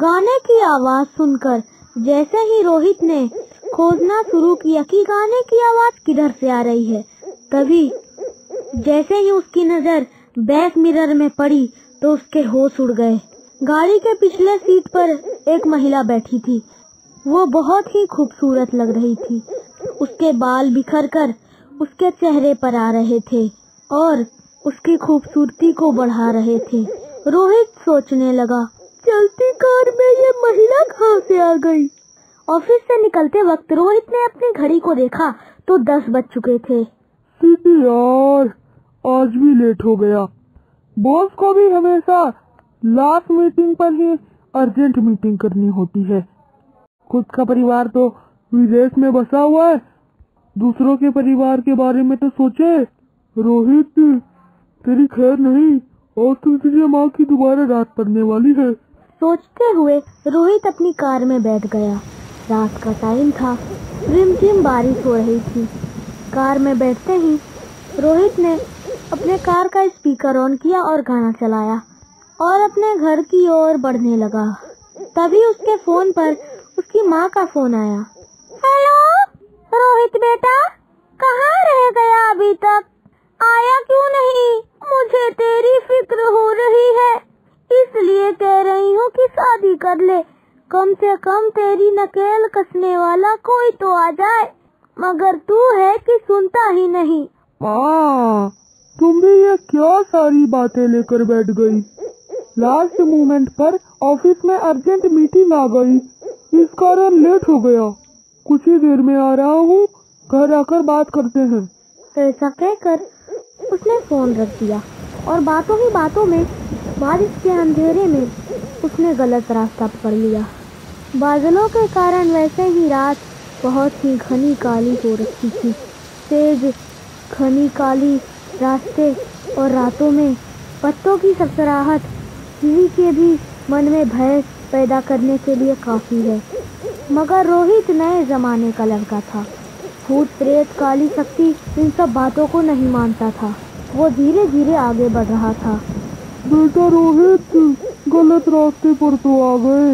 गाने की आवाज सुनकर जैसे ही रोहित ने खोजना शुरू किया कि गाने की आवाज किधर से आ रही है, तभी जैसे ही उसकी नजर बैक मिरर में पड़ी तो उसके होश उड़ गए। गाड़ी के पिछले सीट पर एक महिला बैठी थी। वो बहुत ही खूबसूरत लग रही थी। उसके बाल बिखर कर उसके चेहरे पर आ रहे थे और उसकी खूबसूरती को बढ़ा रहे थे। रोहित सोचने लगा, चलती कार में ये महिला कहाँ से आ गई। ऑफिस से निकलते वक्त रोहित ने अपनी घड़ी को देखा तो 10 बज चुके थे। यार, आज भी लेट हो गया। बॉस को भी हमेशा लास्ट मीटिंग पर ही अर्जेंट मीटिंग करनी होती है। खुद का परिवार तो विदेश में बसा हुआ है, दूसरों के परिवार के बारे में तो सोचे। रोहित, तेरी खैर नहीं, और तुझे माँ की दोबारा रात पड़ने वाली है। सोचते हुए रोहित अपनी कार में बैठ गया। रात का टाइम था, रिमझिम बारिश हो रही थी। कार में बैठते ही रोहित ने अपने कार का स्पीकर ऑन किया और गाना चलाया और अपने घर की ओर बढ़ने लगा। तभी उसके फोन पर उसकी माँ का फोन आया। हेलो रोहित बेटा, कहाँ रह गया अभी तक? आया क्यों नहीं? मुझे तेरी फिक्र हो रही है, इसलिए कह रही हूँ कि शादी कर ले। कम से कम तेरी नकेल कसने वाला कोई तो आ जाए, मगर तू है कि सुनता ही नहीं। माँ, तुम भी ये क्या सारी बातें लेकर बैठ गई? लास्ट मोमेंट पर ऑफिस में अर्जेंट मीटिंग आ गई, इस कारण लेट हो गया। कुछ ही देर में आ रहा हूँ, घर आकर बात करते हैं। ऐसा कहकर उसने फोन रख दिया और बातों ही बातों में बारिश के अंधेरे में उसने गलत रास्ता पकड़ लिया। बादलों के कारण वैसे ही रात बहुत ही घनी काली हो रखी थी। तेज घनी काली रास्ते और रातों में पत्तों की सरसराहट किसी के भी मन में भय पैदा करने के लिए काफी है। मगर रोहित नए जमाने का लड़का था। भूत प्रेत काली शक्ति इन सब बातों को नहीं मानता था। वो धीरे धीरे आगे बढ़ रहा था। बेटा रोहित, गलत रास्ते पर तो आ गए,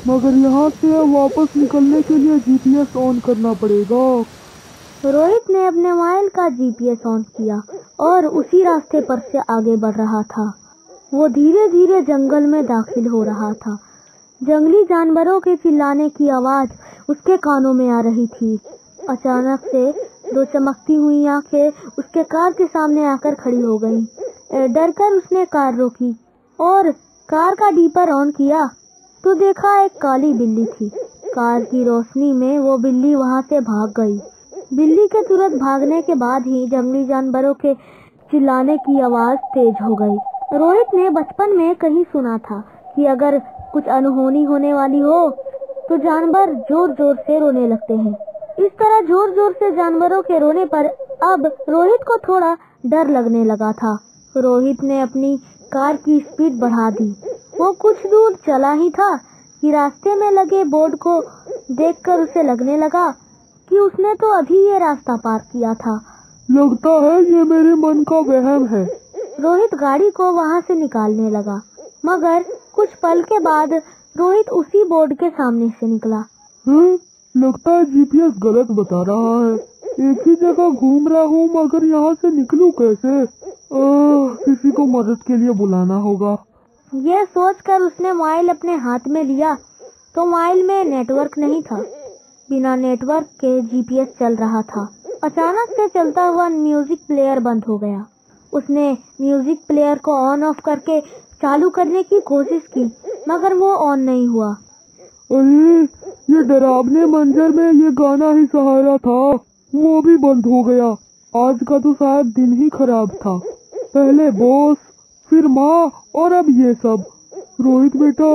मगर यहाँ से वापस निकलने के लिए जीपीएस ऑन करना पड़ेगा। रोहित ने अपने मोबाइल का जीपीएस ऑन किया और उसी रास्ते पर से आगे बढ़ रहा था। वो धीरे धीरे जंगल में दाखिल हो रहा था। जंगली जानवरों के चिल्लाने की आवाज उसके कानों में आ रही थी। अचानक से 2 चमकती हुई आंखें उसके कार के सामने आकर खड़ी हो गईं। डरकर उसने कार रोकी और कार का डीपर ऑन किया तो देखा एक काली बिल्ली थी। कार की रोशनी में वो बिल्ली वहां से भाग गई। बिल्ली के तुरंत भागने के बाद ही जंगली जानवरों के चिल्लाने की आवाज तेज हो गई। रोहित ने बचपन में कहीं सुना था कि अगर कुछ अनहोनी होने वाली हो तो जानवर जोर जोर से रोने लगते हैं। इस तरह जोर जोर से जानवरों के रोने पर अब रोहित को थोड़ा डर लगने लगा था। रोहित ने अपनी कार की स्पीड बढ़ा दी। वो कुछ दूर चला ही था कि रास्ते में लगे बोर्ड को देखकर उसे लगने लगा कि उसने तो अभी ये रास्ता पार किया था। लगता है ये मेरे मन का वहम है। रोहित गाड़ी को वहाँ से निकालने लगा, मगर कुछ पल के बाद रोहित उसी बोर्ड के सामने से निकला। लगता है जीपीएस गलत बता रहा है। एक ही जगह घूम रहा हूँ, मगर यहाँ से निकलूं कैसे? किसी को मदद के लिए बुलाना होगा। यह सोचकर उसने मोबाइल अपने हाथ में लिया तो मोबाइल में नेटवर्क नहीं था। बिना नेटवर्क के जीपीएस चल रहा था। अचानक से चलता हुआ म्यूजिक प्लेयर बंद हो गया। उसने म्यूजिक प्लेयर को ऑन ऑफ करके चालू करने की कोशिश की, मगर वो ऑन नहीं हुआ। अरे, ये डरावने मंजर में ये गाना ही सहारा था, वो भी बंद हो गया। आज का तो शायद दिन ही खराब था। पहले बॉस, फिर माँ और अब ये सब। रोहित बेटा,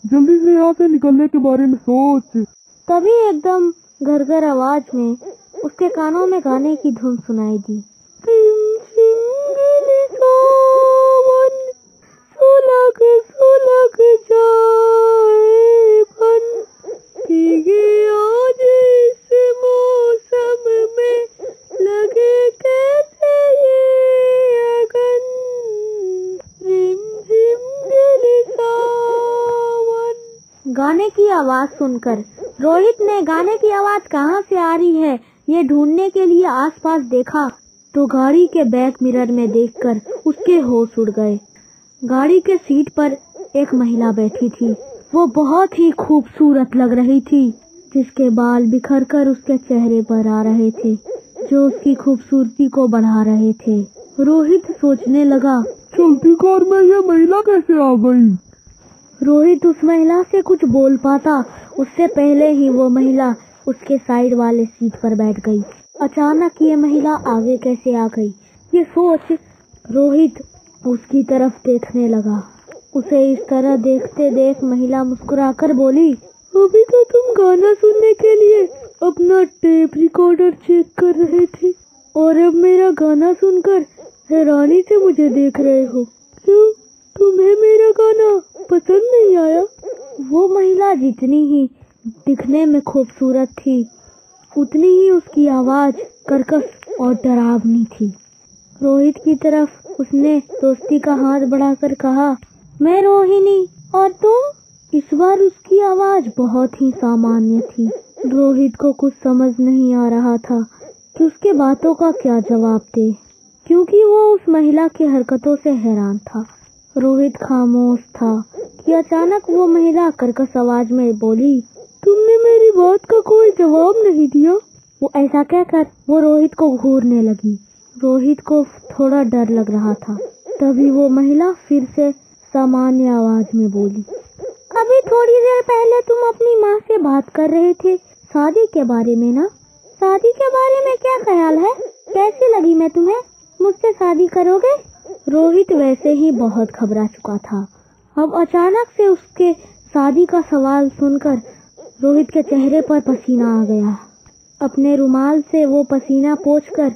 जल्दी से यहाँ से निकलने के बारे में सोच। तभी एकदम घर आवाज में उसके कानों में गाने की धुन सुनाई दी। सुलग जाए फन, भीगे आज इस मौसम में, लगे कैसे ये अगन, रिम झिम दिल सावन। की आवाज सुनकर रोहित ने गाने की आवाज कहाँ से आ रही है ये ढूंढने के लिए आसपास देखा तो गाड़ी के बैक मिरर में देखकर उसके होश उड़ गए। गाड़ी के सीट पर एक महिला बैठी थी। वो बहुत ही खूबसूरत लग रही थी, जिसके बाल बिखर कर उसके चेहरे पर आ रहे थे, जो उसकी खूबसूरती को बढ़ा रहे थे। रोहित सोचने लगा, चलती कार में ये महिला कैसे आ गई? रोहित उस महिला से कुछ बोल पाता उससे पहले ही वो महिला उसके साइड वाले सीट पर बैठ गई। अचानक ये महिला आगे कैसे आ गई, ये सोच रोहित उसकी तरफ देखने लगा। उसे इस तरह देखते देख महिला मुस्कुराकर बोली, अभी तो तुम गाना सुनने के लिए अपना टेप रिकॉर्डर चेक कर रहे थे और अब मेरा गाना सुनकर हैरानी से मुझे देख रहे हो। क्यों, तुम्हें मेरा गाना पसंद नहीं आया? वो महिला जितनी ही दिखने में खूबसूरत थी, उतनी ही उसकी आवाज कर्कश और डरावनी थी। रोहित की तरफ उसने दोस्ती का हाथ बढ़ाकर कहा, मैं रोहिणी, और तुम? इस बार उसकी आवाज बहुत ही सामान्य थी। रोहित को कुछ समझ नहीं आ रहा था कि उसके बातों का क्या जवाब दे, क्योंकि वो उस महिला की हरकतों से हैरान था। रोहित खामोश था कि अचानक वो महिला कर्कश आवाज में बोली, तुमने मेरी बात का कोई जवाब नहीं दिया। वो ऐसा कहकर वो रोहित को घूरने लगी। रोहित को थोड़ा डर लग रहा था। तभी वो महिला फिर से सामान्य आवाज में बोली, अभी थोड़ी देर पहले तुम अपनी माँ से बात कर रहे थे शादी के बारे में ना? शादी के बारे में क्या ख्याल है? कैसी लगी मैं तुम्हें? मुझसे शादी करोगे? रोहित वैसे ही बहुत घबरा चुका था। अब अचानक से उसके शादी का सवाल सुनकर रोहित के चेहरे पर पसीना आ गया। अपने रुमाल से वो पसीना पोंछकर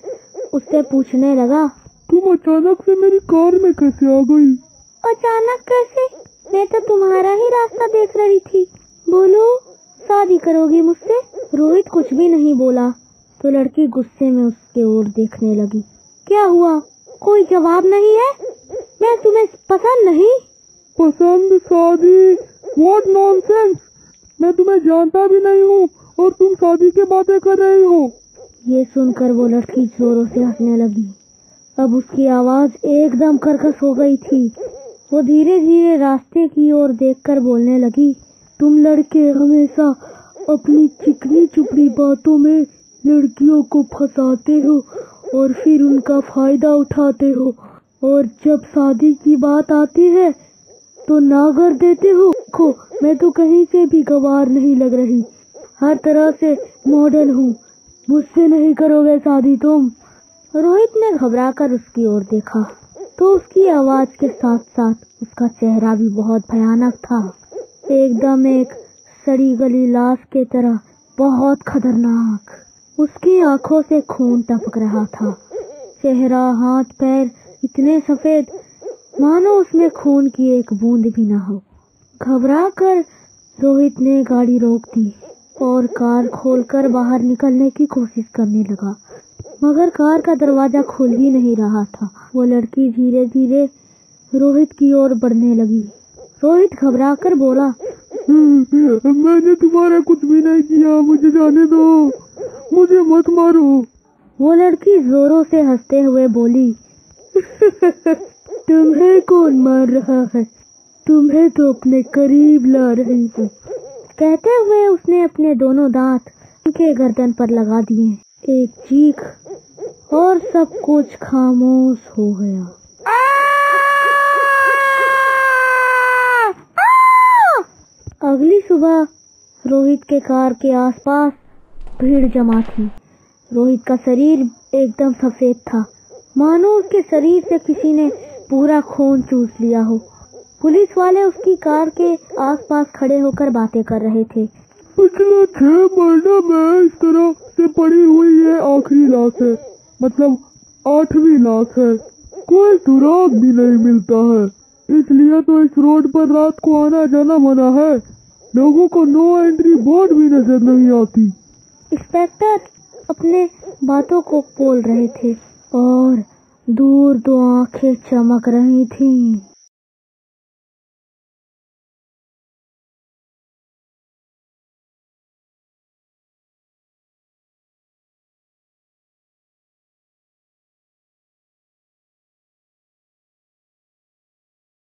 उससे पूछने लगा, तुम अचानक से मेरी कार में कैसे आ गई? अचानक कैसे? मैं तो तुम्हारा ही रास्ता देख रही थी। बोलो, शादी करोगी मुझसे? रोहित कुछ भी नहीं बोला तो लड़की गुस्से में उसके ओर देखने लगी। क्या हुआ, कोई जवाब नहीं है? मैं तुम्हें पसंद नहीं? पसंद, शादी, व्हाट नॉनसेंस। मैं तुम्हें जानता भी नहीं हूँ और तुम शादी की बातें कर रही हो। ये सुनकर वो लड़की जोरों से हंसने लगी। अब उसकी आवाज एकदम कर्कश हो गई थी। वो धीरे धीरे रास्ते की ओर देखकर बोलने लगी, तुम लड़के हमेशा अपनी चिकनी चुपड़ी बातों में लड़कियों को फंसाते हो और फिर उनका फायदा उठाते हो, और जब शादी की बात आती है तो ना कर देते हो। देखो, मैं तो कहीं से भी गवार नहीं लग रही, हर तरह से मॉडल हूँ। मुझसे नहीं करोगे शादी तुम? रोहित ने घबराकर उसकी ओर देखा तो उसकी आवाज के साथ साथ उसका चेहरा भी बहुत भयानक था, एकदम एक सड़ी गली लाश के तरह, बहुत खतरनाक। उसकी आंखों से खून टपक रहा था। चेहरा, हाथ पैर इतने सफेद मानो उसमें खून की एक बूंद भी ना हो। घबराकर रोहित ने गाड़ी रोक दी और कार खोलकर बाहर निकलने की कोशिश करने लगा, मगर कार का दरवाजा खुल ही नहीं रहा था। वो लड़की धीरे धीरे रोहित की ओर बढ़ने लगी। रोहित घबराकर बोला, मैंने तुम्हारा कुछ भी नहीं किया, मुझे जाने दो, मुझे मत मारो। वो लड़की जोरों से हंसते हुए बोली, तुम्हें कौन मार रहा है? तुम्हें तो अपने करीब ला रही हूँ। कहते हुए उसने अपने दोनों दांत उनके गर्दन पर लगा दिए। एक चीख और सब कुछ खामोश हो गया। अगली सुबह रोहित के कार के आसपास भीड़ जमा थी। रोहित का शरीर एकदम सफेद था, मानो उसके शरीर से किसी ने पूरा खून चूस लिया हो। पुलिस वाले उसकी कार के आसपास खड़े होकर बातें कर रहे थे। पिछले 6 महीने में इस तरह से पड़ी हुई है आखिरी लाश है, मतलब 8वीं लाश है। कोई सुराग भी नहीं मिलता है, इसलिए तो इस रोड पर रात को आना जाना मना है। लोगों को नो एंट्री बोर्ड भी नजर नहीं आती। इंस्पेक्टर अपने बातों को बोल रहे थे और दूर 2 आंखें चमक रही थीं।